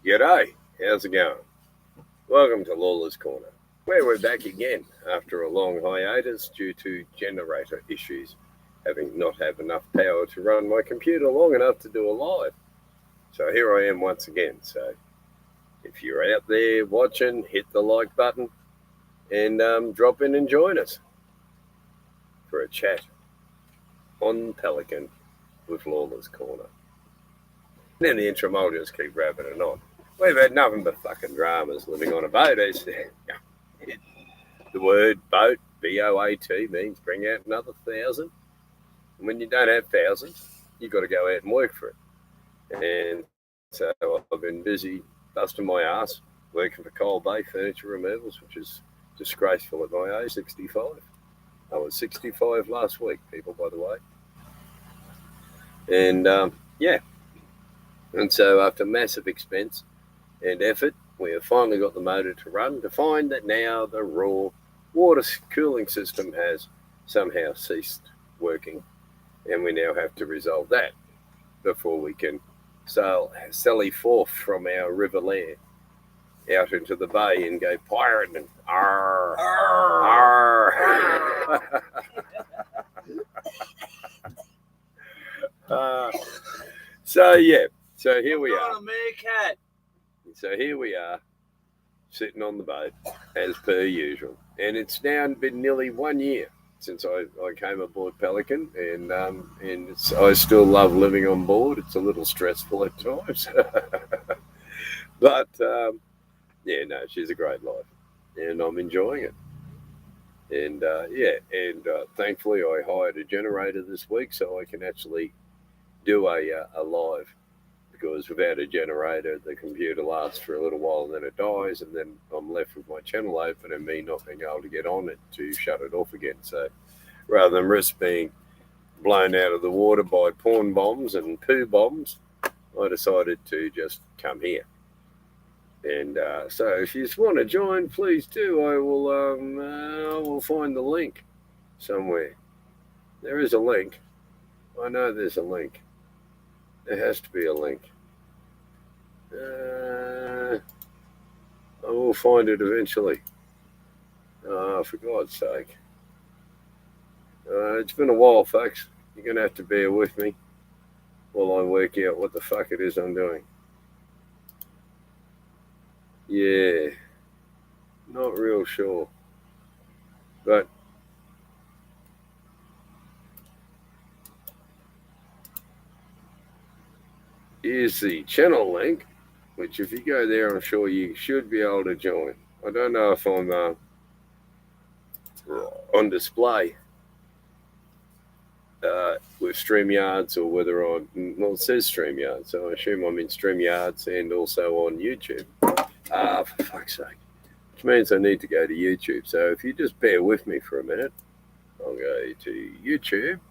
G'day, how's it going? Welcome to Lawler's Corner, where we're back again after a long hiatus due to generator issues, having not have enough power to run my computer long enough to do a live. So here I am once again. So if you're out there watching, hit the like button and drop in and join us for a chat on Pelican with Lawler's Corner. And in the interim, I'll just keep rapping it on. We've had nothing but fucking dramas living on a boat. The word boat, B-O-A-T, means bring out another 1,000. And when you don't have thousands, you've got to go out and work for it. And so I've been busy busting my ass, working for Coal Bay Furniture Removals, which is disgraceful at my age, 65. I was 65 last week, people, by the way. And, yeah. And so after massive expense and effort, we have finally got the motor to run to find that now the raw water cooling system has somehow ceased working. And we now have to resolve that before we can sally forth from our river lair out into the bay and go pirating and arr, arr, arr. So here we are. So here we are, sitting on the boat, as per usual. And it's now been nearly 1 year since I came aboard Pelican, and I still love living on board. It's a little stressful at times. But, she's a great life, and I'm enjoying it. And, thankfully I hired a generator this week so I can actually do a live. Because without a generator, the computer lasts for a little while and then it dies, and then I'm left with my channel open and me not being able to get on it to shut it off again. So rather than risk being blown out of the water by porn bombs and poo bombs, I decided to just come here. And so if you want to join, please do. I will find the link somewhere. There is a link. I know there's a link. There has to be a link. I will find it eventually. For God's sake. It's been a while, folks. You're going to have to bear with me while I work out what the fuck it is I'm doing. Yeah. Not real sure. But here's the channel link, which if you go there, I'm sure you should be able to join. I don't know if I'm on display with StreamYards or whether it says StreamYards, so I assume I'm in StreamYards and also on YouTube. For fuck's sake. Which means I need to go to YouTube. So if you just bear with me for a minute, I'll go to YouTube.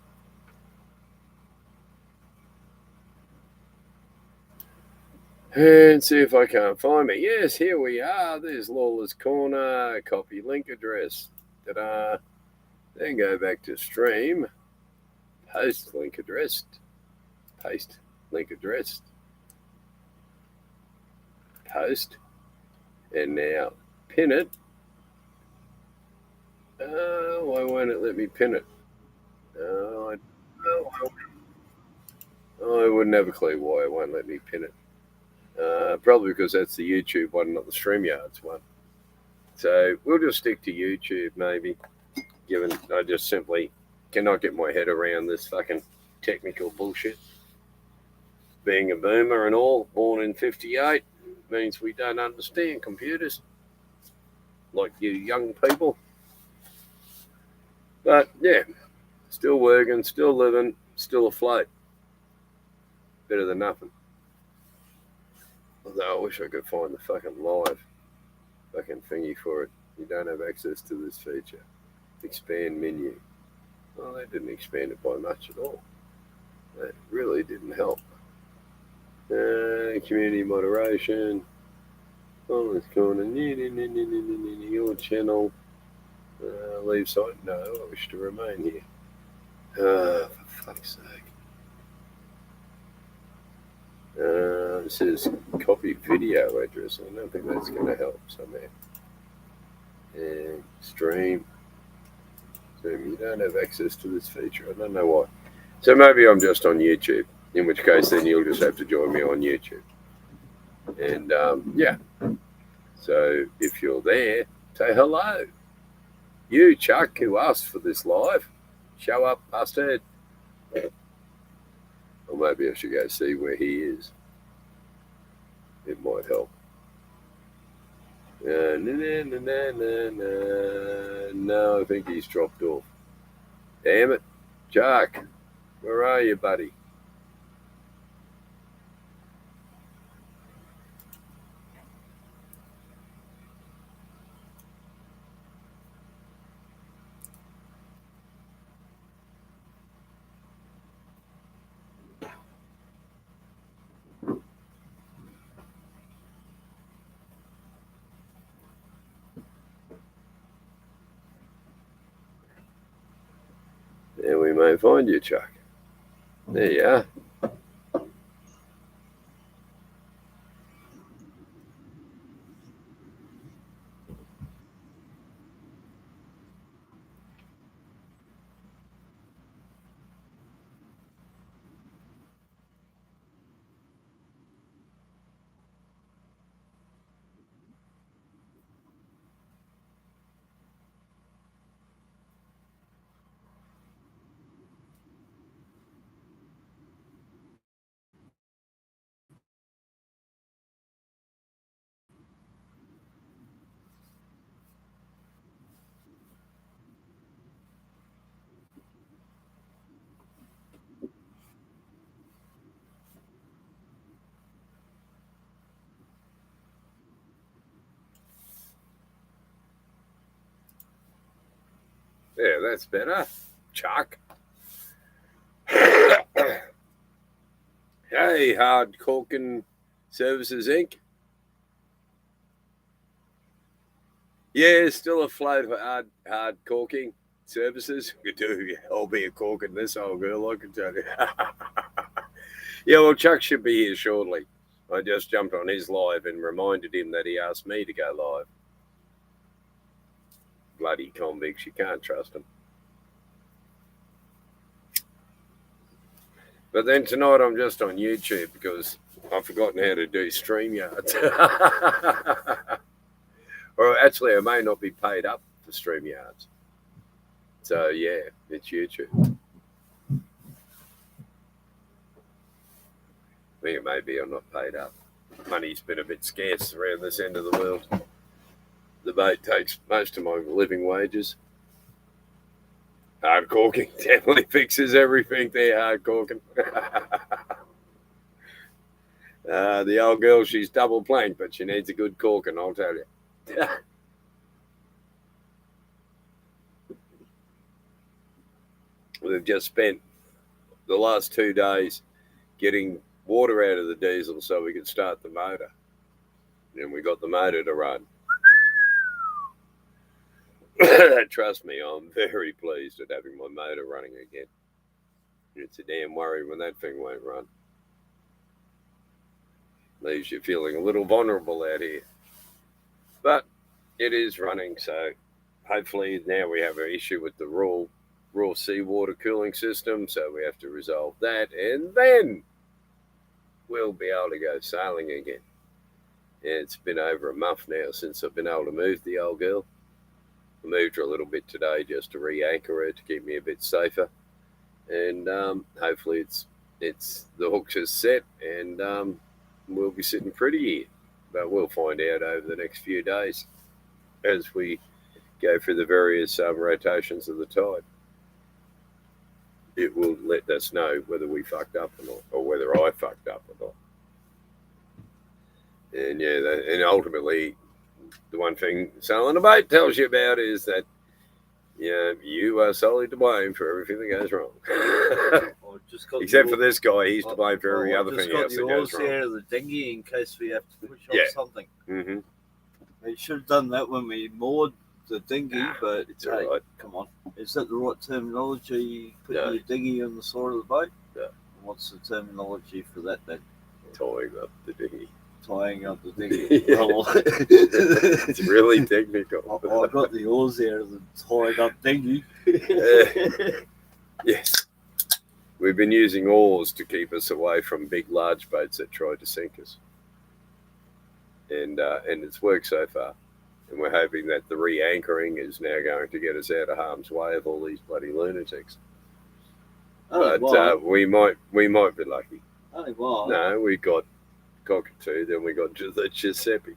And see if I can't find me. Yes, here we are. There's Lawler's Corner. Copy link address. Ta-da. Then go back to stream. Post link address. Paste link address. Post. And now pin it. Why won't it let me pin it? I wouldn't have a clue why it won't let me pin it. Probably because that's the YouTube one, not the StreamYards one. So we'll just stick to YouTube maybe, given I just simply cannot get my head around this fucking technical bullshit. Being a boomer and all, born in 58, means we don't understand computers like you young people. But yeah, still working, still living, still afloat. Better than nothing. Although I wish I could find the fucking live fucking thingy for it. You don't have access to this feature. Expand menu. Well, they didn't expand it by much at all. That really didn't help. Community moderation. Oh, it's going on. Your channel. Leave site. No, I wish to remain here. For fuck's sake. It says copy video address. I don't think that's going to help somehow. And stream. You don't have access to this feature. I don't know why. So maybe I'm just on YouTube, in which case then you'll just have to join me on YouTube. And yeah, so if you're there, say hello. You, Chuck, who asked for this live, show up, busthead. Or maybe I should go see where he is. It might help. No, I think he's dropped off. Damn it. Chuck, where are you, buddy? There we may find you, Chuck. There you are. Yeah, that's better. Chuck. Hey, Hard Corking Services Inc. Yeah, still afloat for hard corking services. We do. I'll be a corking this old girl, I can tell you. Yeah, well, Chuck should be here shortly. I just jumped on his live and reminded him that he asked me to go live. Bloody convicts, you can't trust them. But then tonight I'm just on YouTube because I've forgotten how to do StreamYards. Or actually, I may not be paid up for StreamYards. So yeah, it's YouTube. I think it may be I'm not paid up. Money's been a bit scarce around this end of the world. The boat takes most of my living wages. Hard corking definitely fixes everything there, hard corking. The old girl, she's double planked, but she needs a good corking, I'll tell you. We've just spent the last 2 days getting water out of the diesel so we could start the motor. And we got the motor to run. Trust me, I'm very pleased at having my motor running again. It's a damn worry when that thing won't run. Leaves you feeling a little vulnerable out here. But it is running, so hopefully now we have an issue with the raw seawater cooling system, so we have to resolve that, and then we'll be able to go sailing again. It's been over a month now since I've been able to move the old girl. I moved her a little bit today just to re-anchor her to keep me a bit safer, and hopefully it's the hooks are set, and we'll be sitting pretty here. But we'll find out over the next few days as we go through the various rotations of the tide. It will let us know whether we fucked up or not, or whether I fucked up or not. And yeah, and ultimately, the one thing sailing a boat tells you about is that you are solely to blame for everything that goes wrong. Except for this guy, he's to blame for every other thing else that goes wrong. Out of the dinghy in case we have to push off something. Mm-hmm. We should have done that when we moored the dinghy, but it's all right. Come on. Is that the right terminology? Putting your dinghy on the side of the boat? Yeah. What's the terminology for that then? Tying up the dinghy. Tying up the dinghy. Yeah. Well, It's really technical. I got the oars out of the tied up dinghy. Yes. We've been using oars to keep us away from big, large boats that tried to sink us. And it's worked so far. And we're hoping that the re-anchoring is now going to get us out of harm's way of all these bloody lunatics. Oh, But we might be lucky. Oh, wow. No, we got Cockatoo, then we got the Giuseppe.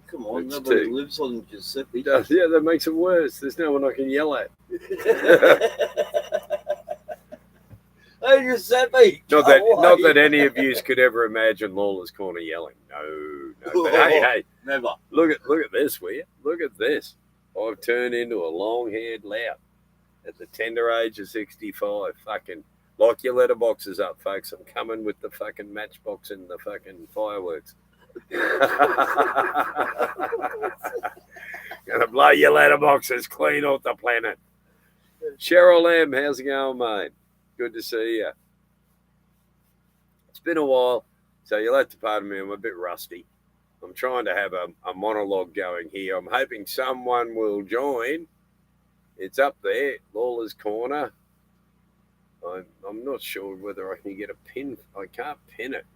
Come on, It's nobody two. lives on Giuseppe. Yeah, that makes it worse. There's no one I can yell at. Hey, Giuseppe! Not that any of you could ever imagine Lawler's Corner yelling. No. But hey, Never. look at this, will you? Look at this. I've turned into a long-haired lout at the tender age of 65. Fucking lock your letterboxes up, folks. I'm coming with the fucking matchbox and the fucking fireworks. Gonna blow your letterboxes clean off the planet. Cheryl Lamb, how's it going, mate? Good to see you. It's been a while, so you'll have to pardon me. I'm a bit rusty. I'm trying to have a monologue going here. I'm hoping someone will join. It's up there, Lawler's Corner. I'm not sure whether I can get a pin. I can't pin it.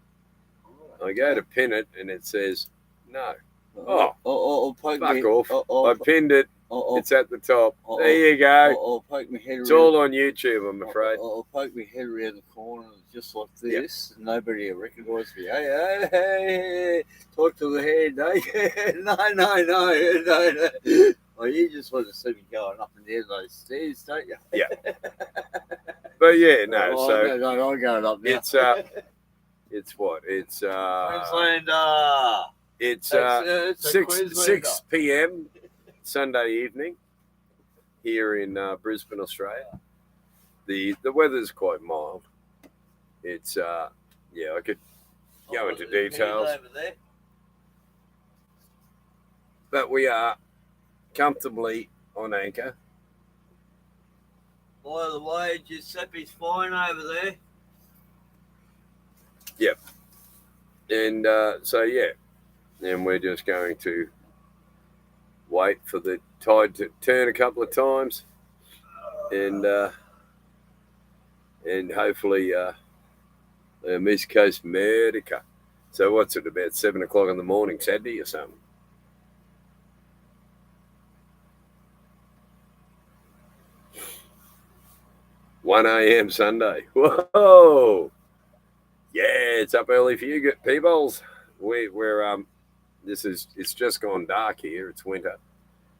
I go to pin it, and it says no. Fuck off. I pinned it. It's at the top. There you go. I'll poke my head It's all on YouTube, I'm afraid. I'll poke my head around the corner just like this, and nobody will recognise me. Hey, talk to the head. Hey, no. Well, you just want to see me going up and down those stairs, don't you? Yeah. But yeah, no. No, I'm going up now. It's what? It's Queenslander. It's It's a 6 p.m. Sunday evening here in Brisbane, Australia. The weather's quite mild. It's I could go into details, but we are comfortably on anchor. By the way, Giuseppe's fine over there. Yep. And and we're just going to wait for the tide to turn a couple of times, and hopefully East Coast America. So what's it, about 7 o'clock in the morning Saturday or something? $1 a.m. Sunday. Whoa! Yeah, it's up early for you peoples. It's just gone dark here. It's winter.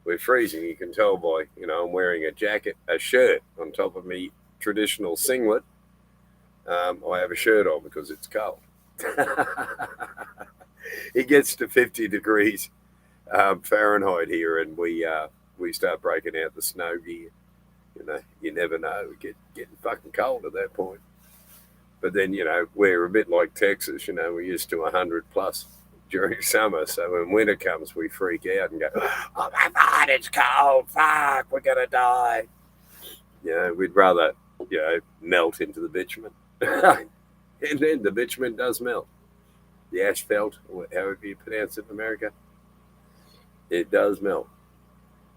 We're freezing. You can tell by, I'm wearing a shirt on top of me traditional singlet. I have a shirt on because it's cold. It gets to 50 degrees Fahrenheit here, and we start breaking out the snow gear. You never know. We getting fucking cold at that point. But then, we're a bit like Texas. We're used to 100 plus during summer. So when winter comes, we freak out and go, oh my God, it's cold. Fuck, we're going to die. We'd rather, melt into the bitumen. And then the bitumen does melt. The asphalt, or however you pronounce it in America, it does melt.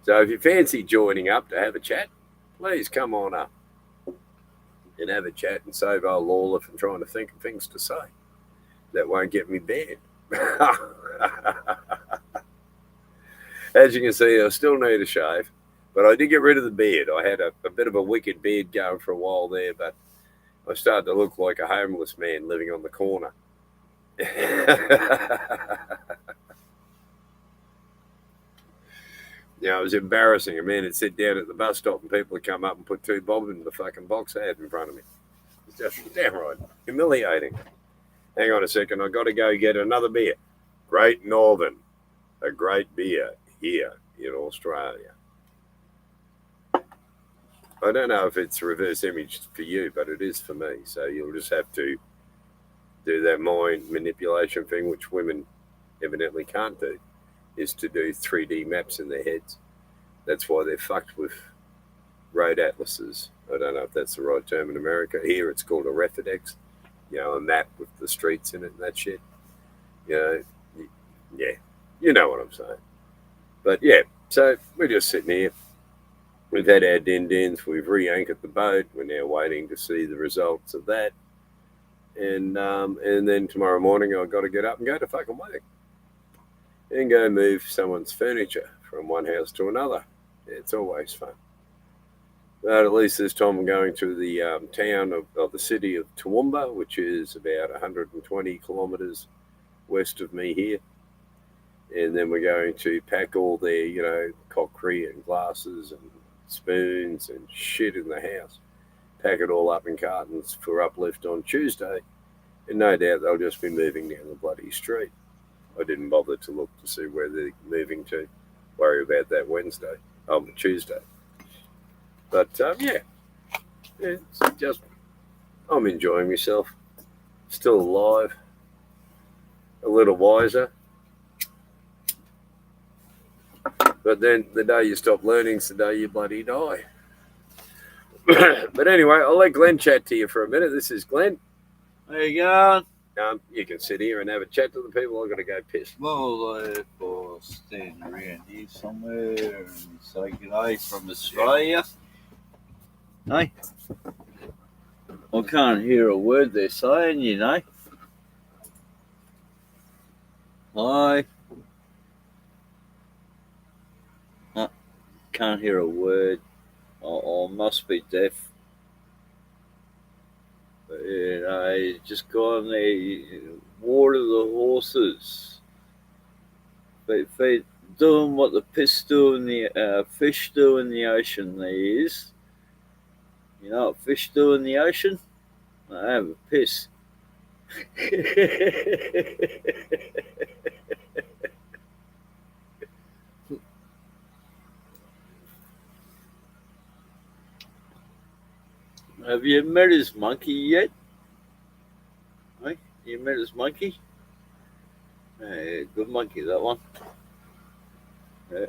So if you fancy joining up to have a chat, please come on up and have a chat and save old Lawler from trying to think of things to say. That won't get me banned. As you can see, I still need a shave, but I did get rid of the beard. I had a bit of a wicked beard going for a while there, but I started to look like a homeless man living on the corner. It was embarrassing. A man would sit down at the bus stop and people would come up and put 2 bob in the fucking box I had in front of me. It's just damn right humiliating. Hang on a second. I've got to go get another beer. Great Northern. A great beer here in Australia. I don't know if it's reverse image for you, but it is for me. So you'll just have to do that mind manipulation thing, which women evidently can't do, is to do 3D maps in their heads. That's why they're fucked with road atlases. I don't know if that's the right term in America. Here it's called a Refidex. a map with the streets in it and that shit. Yeah, you know what I'm saying. But yeah, so we're just sitting here. We've had our din-dins. We've re-anchored the boat. We're now waiting to see the results of that. And then tomorrow morning I've got to get up and go to fucking work. And go move someone's furniture from one house to another. It's always fun. But at least this time I'm going to the town of the city of Toowoomba, which is about 120 kilometres west of me here. And then we're going to pack all their, crockery and glasses and spoons and shit in the house. Pack it all up in cartons for uplift on Tuesday. And no doubt they'll just be moving down the bloody street. I didn't bother to look to see where they're moving to. Worry about that Tuesday. But, it's just, I'm enjoying myself. Still alive. A little wiser. But then the day you stop learning is the day you bloody die. But anyway, I'll let Glenn chat to you for a minute. This is Glenn. There you go. You can sit here and have a chat to the people. I've got to go piss. Well, I'll stand around here somewhere and say good day from Australia. Hey? I can't hear a word they're saying, Hi. Can't hear a word. I must be deaf. Just go on there, water the horses. Feed, doing what the fish do in the ocean. There is. You know what fish do in the ocean? I have a piss. Have you met his monkey yet? Hey, you met his monkey? Hey, good monkey, that one. Yeah.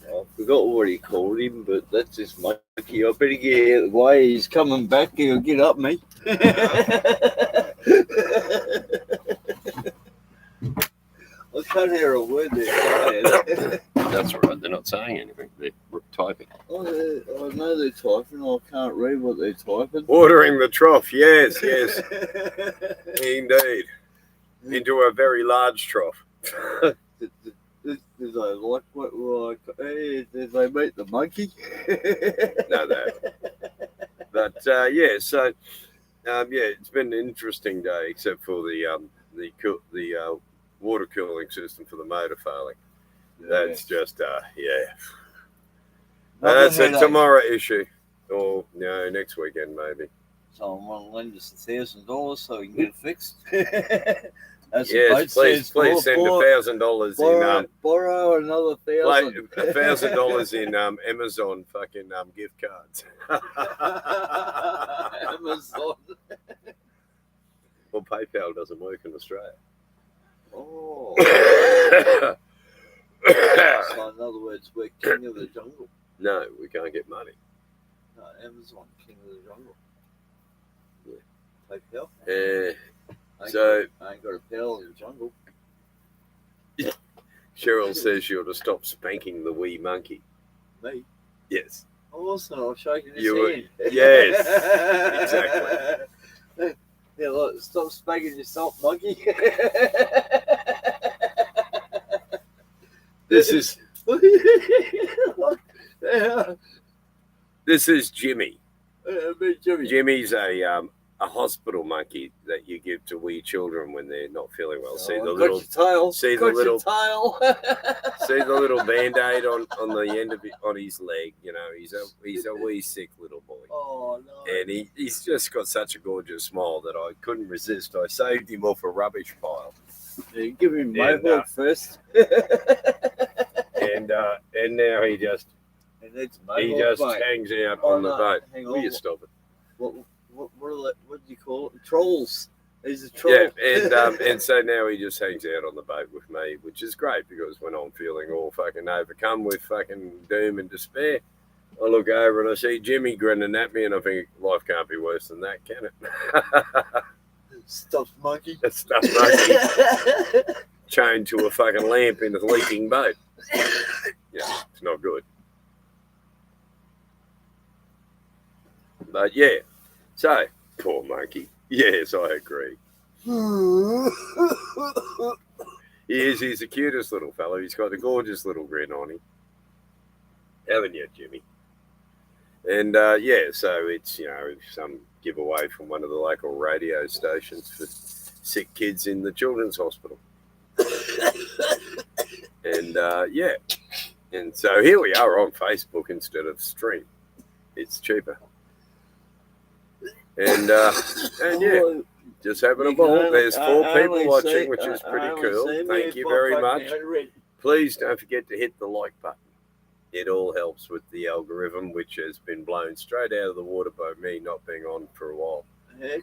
I forgot what he called him, but that's his monkey. I better get out of the way. He's coming back. He'll get up me. I can't hear a word there. That's all right. They're not saying anything. They're typing. I know they're typing. I can't read what they're typing. Watering the trough. Yes. Indeed. Into a very large trough. Did they like what we're like? Hey, did they meet the monkey? No, that. But so it's been an interesting day, except for the water cooling system for the motor failing. That's just that's a tomorrow issue, or next weekend maybe. Someone will lend us $1,000 so we can get it fixed. Yes, please send $1,000 in. Borrow another $1,000. $1,000 in Amazon fucking gift cards. Amazon. Well, PayPal doesn't work in Australia. Oh. So in other words, we're king of the jungle. No, we can't get money. No, Amazon, king of the jungle. Yeah. PayPal. I ain't got a pal in the jungle. Cheryl says you ought to stop spanking the wee monkey. Me? Yes. I wasn't. I was shaking his hand. Yes, exactly. Yeah, look, stop spanking yourself, monkey. This is Jimmy. Jimmy's a hospital monkey that you give to wee children when they're not feeling well. See the little tail. See the little band-aid on the end of on his leg. He's a wee sick little boy. Oh no! And he's just got such a gorgeous smile that I couldn't resist. I saved him off a rubbish pile. Yeah, give him mohawk first. And now he just hangs out on the boat. Will you stop it? What do you call it? Trolls. He's a troll. Yeah, and so now he just hangs out on the boat with me, which is great because when I'm feeling all fucking overcome with fucking doom and despair, I look over and I see Jimmy grinning at me, and I think life can't be worse than that, can it? Stuffed monkey. That stuff monkey chained to a fucking lamp in a leaking boat. Yeah, it's not good. But yeah, so poor monkey. Yes, I agree. He's the cutest little fellow. He's got a gorgeous little grin on him. Haven't you, Jimmy? And yeah, so it's, you know, some giveaway from one of the local radio stations for sick kids in the children's hospital. And yeah, and so here we are on Facebook instead of stream. It's cheaper. And yeah, just having a ball. There's 4 people watching, which is pretty cool. Thank you very much. Please don't forget to hit the like button. It all helps with the algorithm, which has been blown straight out of the water by me not being on for a while.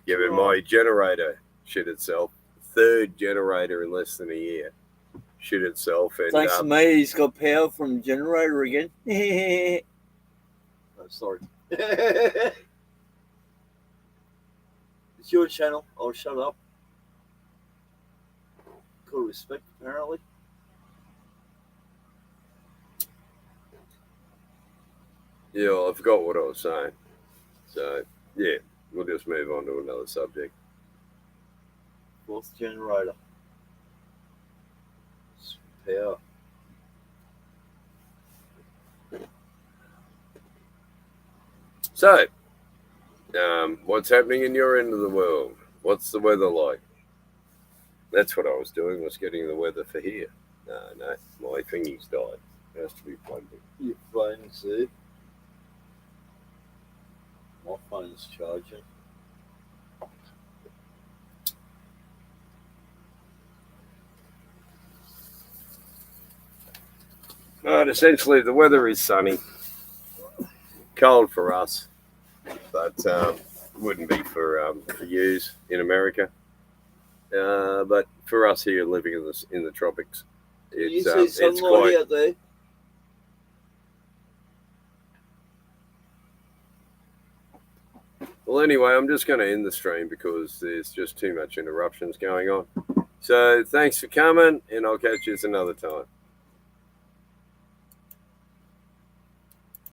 Given my generator shit itself, 3rd generator in less than a year shit itself. And thanks to me, he's got power from the generator again. Oh, sorry. It's your channel. I'll shut up. Got respect, apparently. Yeah, I forgot what I was saying. So, yeah, we'll just move on to another subject. 4th generator. Power. So, what's happening in your end of the world? What's the weather like? That's what I was doing, was getting the weather for here. No, my thingy's died. It has to be plugged in. Your phone's there. My phone's charging. But essentially, the weather is sunny. Cold for us, but wouldn't be for yous in America. But for us here, living in the tropics, it's quite. Out there? Well, anyway, I'm just going to end the stream because there's just too much interruptions going on. So thanks for coming, and I'll catch you another time.